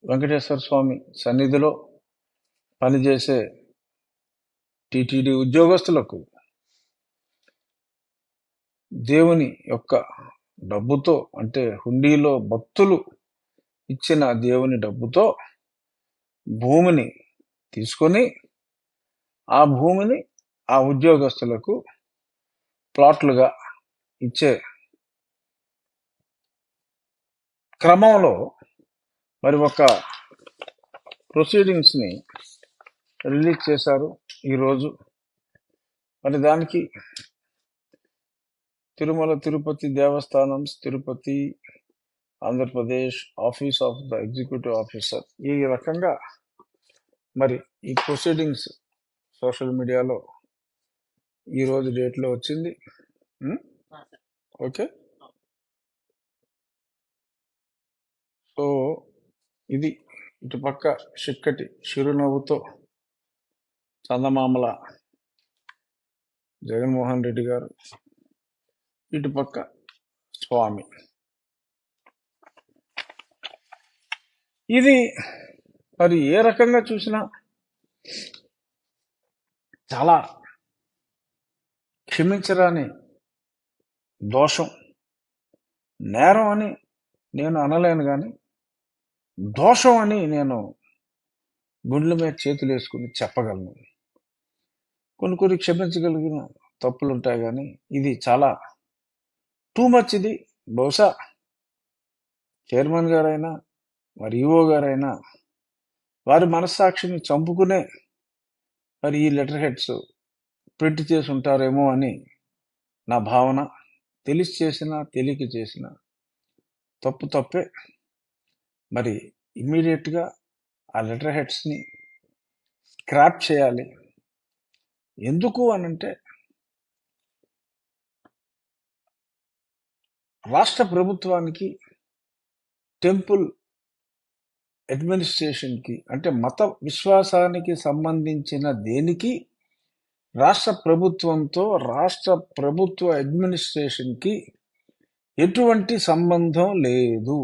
వెంకటేశ్వర స్వామి సన్నిధిలో పనిచేసే టిటిడి ఉద్యోగస్తులకు దేవుని యొక్క డబ్బుతో, అంటే హుండీలో భక్తులు ఇచ్చిన దేవుని డబ్బుతో భూమిని తీసుకొని ఆ భూమిని ఆ ఉద్యోగస్తులకు ప్లాట్లుగా ఇచ్చే క్రమంలో మరి ఒక ప్రొసీడింగ్స్ ని రిలీజ్ చేశారు ఈరోజు. మరి దానికి తిరుమల తిరుపతి దేవస్థానం, Tirupati Andhra Pradesh office of the executive officer ఈ రకంగా మరి ఈ ప్రొసీడింగ్స్ సోషల్ మీడియాలో ఈ రోజు డేట్లో వచ్చింది. ఓకే, సో ఇది ఇటుపక్క చిక్కటి చిరునవ్వుతో చందమామల జగన్మోహన్ రెడ్డి గారు, ఇటుపక్క స్వామి. ఇది మరి ఏ రకంగా చూసినా చాలా క్షమించరాని దోషం. నేరం అని నేను అనలేను, కానీ దోషం అని నేను గుండెల మీద చేతులు వేసుకుని చెప్పగలను. కొన్ని క్షమించగలిగిన తప్పులు ఉంటాయి, కానీ ఇది చాలా టూ మచ్. ఇది బహుశా చైర్మన్ గారైనా మరి ఈఓ గారైనా వారి మనస్సాక్షిని చంపుకునే మరి ఈ లెటర్ హెడ్స్ ప్రింట్ చేసి ఉంటారేమో అని నా భావన. తెలిసి చేసినా తెలియక చేసిన తప్పే. మరి ఇమ్మీడియట్గా ఆ లెటర్ హెడ్స్ని స్క్రాప్ చేయాలి. ఎందుకు అనంటే రాష్ట్ర ప్రభుత్వానికి, టెంపుల్ అడ్మినిస్ట్రేషన్కి, అంటే మత విశ్వాసానికి సంబంధించిన దేనికి రాష్ట్ర ప్రభుత్వంతో, రాష్ట్ర ప్రభుత్వ అడ్మినిస్ట్రేషన్కి ఎటువంటి సంబంధం లేదు.